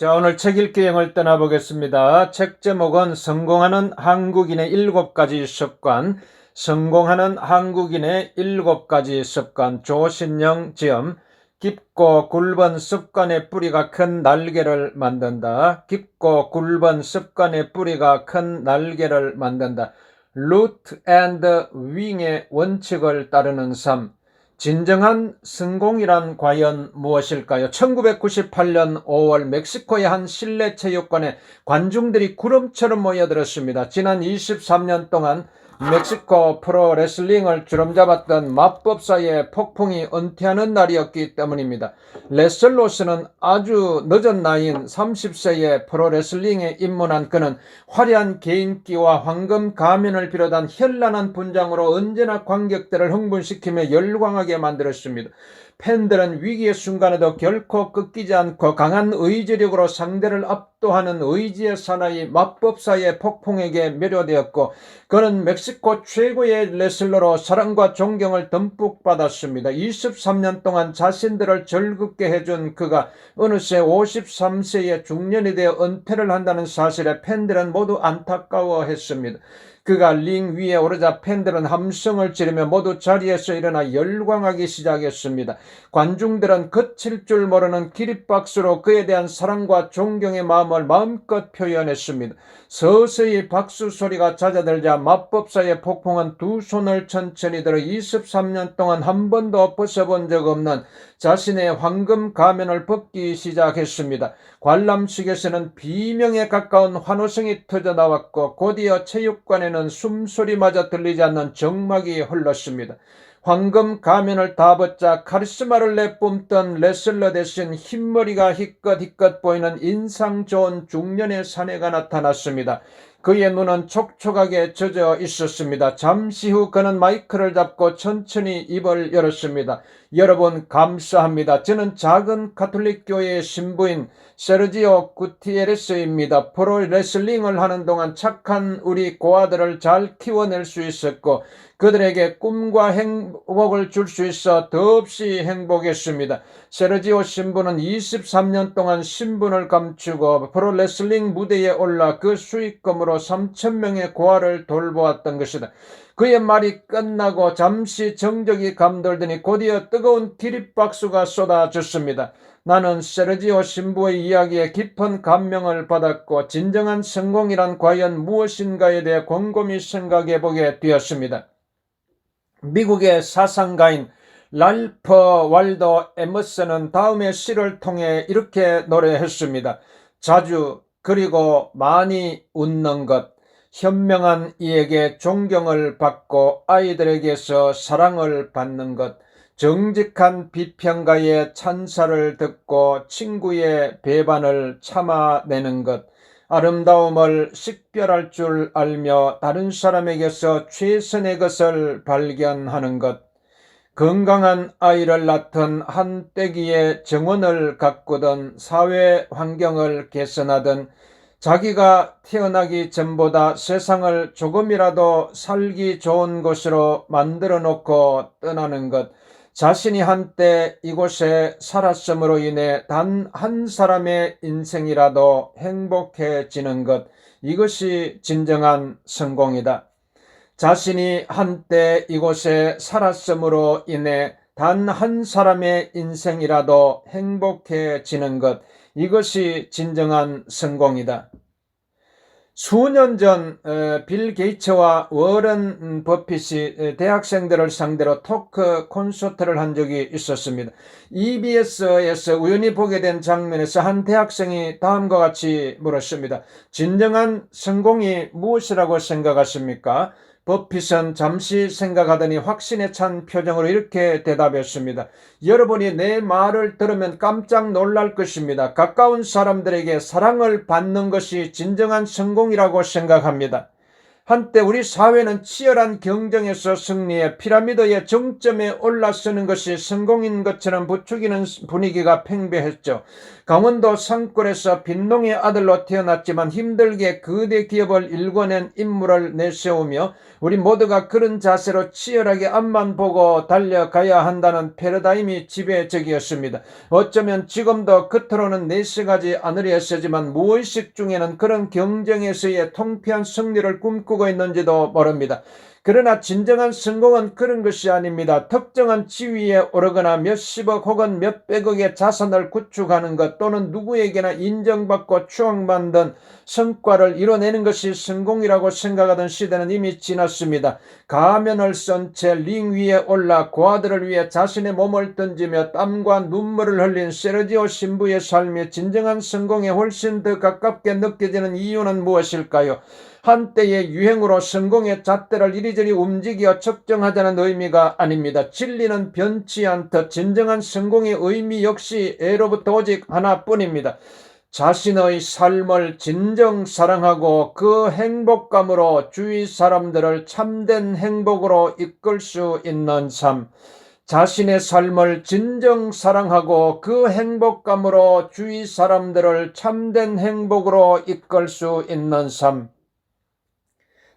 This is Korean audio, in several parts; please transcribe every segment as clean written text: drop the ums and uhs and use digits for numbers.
자, 오늘 책 읽기 여행을 떠나보겠습니다. 책 제목은 성공하는 한국인의 7가지 습관, 성공하는 한국인의 7가지 습관, 조신영 지음. 깊고 굵은 습관의 뿌리가 큰 날개를 만든다. 깊고 굵은 습관의 뿌리가 큰 날개를 만든다. 루트 앤드 윙의 원칙을 따르는 삶. 진정한 성공이란 과연 무엇일까요? 1998년 5월 멕시코의 한 실내 체육관에 관중들이 구름처럼 모여들었습니다. 지난 23년 동안 멕시코 프로레슬링을 주름잡았던 마법사의 폭풍이 은퇴하는 날이었기 때문입니다. 레슬로서는 아주 늦은 나이인 30세에 프로레슬링에 입문한 그는 화려한 개인기와 황금 가면을 비롯한 현란한 분장으로 언제나 관객들을 흥분시키며 열광하게 만들었습니다. 팬들은 위기의 순간에도 결코 꺾이지 않고 강한 의지력으로 상대를 압도하는 의지의 사나이 마법사의 폭풍에게 매료되었고, 그는 멕시코 최고의 레슬러로 사랑과 존경을 듬뿍 받았습니다. 23년 동안 자신들을 즐겁게 해준 그가 어느새 53세의 중년이 되어 은퇴를 한다는 사실에 팬들은 모두 안타까워했습니다. 그가 링 위에 오르자 팬들은 함성을 지르며 모두 자리에서 일어나 열광하기 시작했습니다. 관중들은 그칠 줄 모르는 기립박수로 그에 대한 사랑과 존경의 마음을 마음껏 표현했습니다. 서서히 박수 소리가 잦아들자 마법사의 폭풍은 두 손을 천천히 들어 23년 동안 한 번도 벗어본 적 없는 자신의 황금 가면을 벗기 시작했습니다. 관람식에서는 비명에 가까운 환호성이 터져나왔고, 곧이어 체육관에는 숨소리마저 들리지 않는 정막이 흘렀습니다. 황금 가면을 다 벗자 카리스마를 내뿜던 레슬러 대신 흰머리가 희끗희끗 보이는 인상 좋은 중년의 사내가 나타났습니다. 그의 눈은 촉촉하게 젖어 있었습니다. 잠시 후 그는 마이크를 잡고 천천히 입을 열었습니다. 여러분 감사합니다. 저는 작은 가톨릭 교회의 신부인 세르지오 구티에레스입니다. 프로레슬링을 하는 동안 착한 우리 고아들을 잘 키워낼 수 있었고, 그들에게 꿈과 행복을 줄 수 있어 더없이 행복했습니다. 세르지오 신부는 23년 동안 신분을 감추고 프로레슬링 무대에 올라 그 수익금으로 3,000명의 고아를 돌보았던 것이다. 그의 말이 끝나고 잠시 정적이 감돌더니 곧이어 뜨거운 기립박수가 쏟아졌습니다. 나는 세르지오 신부의 이야기에 깊은 감명을 받았고, 진정한 성공이란 과연 무엇인가에 대해 곰곰이 생각해보게 되었습니다. 미국의 사상가인 랄프 월도 에머슨은 다음의 시를 통해 이렇게 노래했습니다. 자주 그리고 많이 웃는 것, 현명한 이에게 존경을 받고 아이들에게서 사랑을 받는 것, 정직한 비평가의 찬사를 듣고 친구의 배반을 참아내는 것, 아름다움을 식별할 줄 알며 다른 사람에게서 최선의 것을 발견하는 것, 건강한 아이를 낳든 한때기의 정원을 가꾸든 사회 환경을 개선하든 자기가 태어나기 전보다 세상을 조금이라도 살기 좋은 곳으로 만들어 놓고 떠나는 것, 자신이 한때 이곳에 살았음으로 인해 단 한 사람의 인생이라도 행복해지는 것, 이것이 진정한 성공이다. 자신이 한때 이곳에 살았음으로 인해 단 한 사람의 인생이라도 행복해지는 것, 이것이 진정한 성공이다. 수년 전 빌 게이츠와 워런 버핏이 대학생들을 상대로 토크 콘서트를 한 적이 있었습니다. EBS에서 우연히 보게 된 장면에서 한 대학생이 다음과 같이 물었습니다. 진정한 성공이 무엇이라고 생각하십니까? 버핏은 잠시 생각하더니 확신에 찬 표정으로 이렇게 대답했습니다. 여러분이 내 말을 들으면 깜짝 놀랄 것입니다. 가까운 사람들에게 사랑을 받는 것이 진정한 성공이라고 생각합니다. 한때 우리 사회는 치열한 경쟁에서 승리해 피라미드의 정점에 올라서는 것이 성공인 것처럼 부추기는 분위기가 팽배했죠. 강원도 산골에서 빈농의 아들로 태어났지만 힘들게 거대 기업을 일궈낸 인물을 내세우며 우리 모두가 그런 자세로 치열하게 앞만 보고 달려가야 한다는 패러다임이 지배적이었습니다. 어쩌면 지금도 겉으로는 내색하지 않으려 했지만 무의식 중에는 그런 경쟁에서의 통쾌한 승리를 꿈꾸고 있는지도 모릅니다. 그러나 진정한 성공은 그런 것이 아닙니다. 특정한 지위에 오르거나 몇십억 혹은 몇백억의 자산을 구축하는 것 또는 누구에게나 인정받고 추앙받는 성과를 이뤄내는 것이 성공이라고 생각하던 시대는 이미 지났습니다. 가면을 쓴 채 링 위에 올라 고아들을 위해 자신의 몸을 던지며 땀과 눈물을 흘린 세르지오 신부의 삶이 진정한 성공에 훨씬 더 가깝게 느껴지는 이유는 무엇일까요? 한때의 유행으로 성공의 잣대를 이리저리 움직여 측정하자는 의미가 아닙니다. 진리는 변치 않듯 진정한 성공의 의미 역시 애로부터 오직 하나뿐입니다. 자신의 삶을 진정 사랑하고 그 행복감으로 주위 사람들을 참된 행복으로 이끌 수 있는 삶. 자신의 삶을 진정 사랑하고 그 행복감으로 주위 사람들을 참된 행복으로 이끌 수 있는 삶.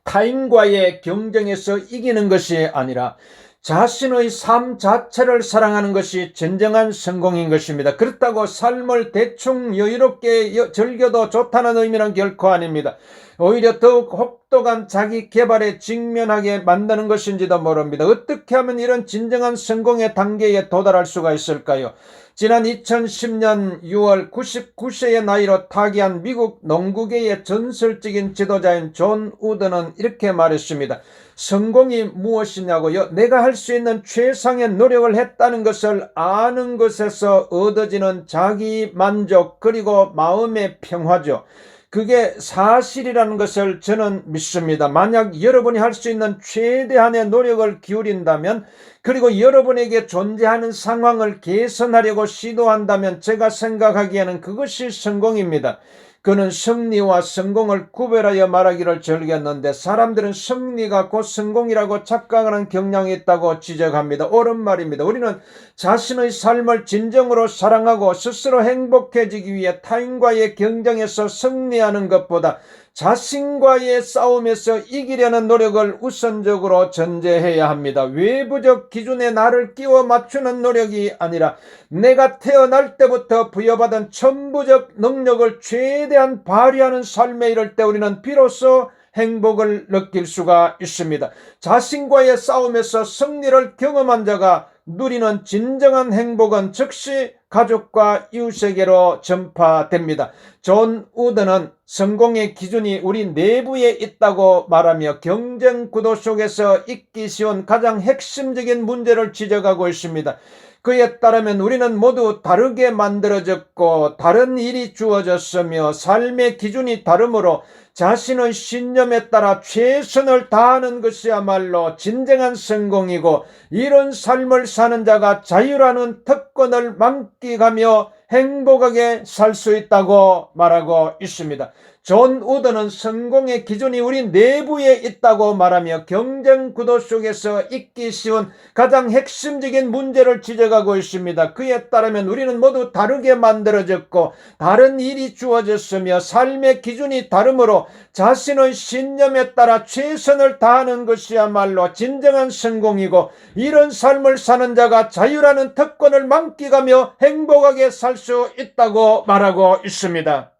타인과의 경쟁에서 이기는 것이 아니라 자신의 삶 자체를 사랑하는 것이 진정한 성공인 것입니다. 그렇다고 삶을 대충 여유롭게 즐겨도 좋다는 의미는 결코 아닙니다. 오히려 더욱 혹독한 자기 개발에 직면하게 만드는 것인지도 모릅니다. 어떻게 하면 이런 진정한 성공의 단계에 도달할 수가 있을까요? 지난 2010년 6월 99세의 나이로 타계한 미국 농구계의 전설적인 지도자인 존 우드는 이렇게 말했습니다. 성공이 무엇이냐고요? 내가 할 수 있는 최상의 노력을 했다는 것을 아는 것에서 얻어지는 자기 만족 그리고 마음의 평화죠. 그게 사실이라는 것을 저는 믿습니다. 만약 여러분이 할 수 있는 최대한의 노력을 기울인다면 그리고 여러분에게 존재하는 상황을 개선하려고 시도한다면 제가 생각하기에는 그것이 성공입니다. 그는 승리와 성공을 구별하여 말하기를 즐겼는데 사람들은 승리가 곧 성공이라고 착각하는 경향이 있다고 지적합니다. 옳은 말입니다. 우리는 자신의 삶을 진정으로 사랑하고 스스로 행복해지기 위해 타인과의 경쟁에서 승리하는 것보다 자신과의 싸움에서 이기려는 노력을 우선적으로 전제해야 합니다. 외부적 기준에 나를 끼워 맞추는 노력이 아니라 내가 태어날 때부터 부여받은 천부적 능력을 최대한 발휘하는 삶에 이를 때 우리는 비로소 행복을 느낄 수가 있습니다. 자신과의 싸움에서 승리를 경험한 자가 누리는 진정한 행복은 즉시 가족과 이웃에게로 전파됩니다. 존 우드는 성공의 기준이 우리 내부에 있다고 말하며 경쟁 구도 속에서 있기 쉬운 가장 핵심적인 문제를 지적하고 있습니다. 그에 따르면 우리는 모두 다르게 만들어졌고 다른 일이 주어졌으며 삶의 기준이 다르므로 자신의 신념에 따라 최선을 다하는 것이야말로 진정한 성공이고 이런 삶을 사는 자가 자유라는 특권을 만끽하며 행복하게 살 수 있다고 말하고 있습니다. 존 우드는 성공의 기준이 우리 내부에 있다고 말하며 경쟁 구도 속에서 있기 쉬운 가장 핵심적인 문제를 지적하고 있습니다. 그에 따르면 우리는 모두 다르게 만들어졌고 다른 일이 주어졌으며 삶의 기준이 다르므로 자신의 신념에 따라 최선을 다하는 것이야말로 진정한 성공이고 이런 삶을 사는 자가 자유라는 특권을 만끽하며 행복하게 살 수 있다고 말하고 있습니다.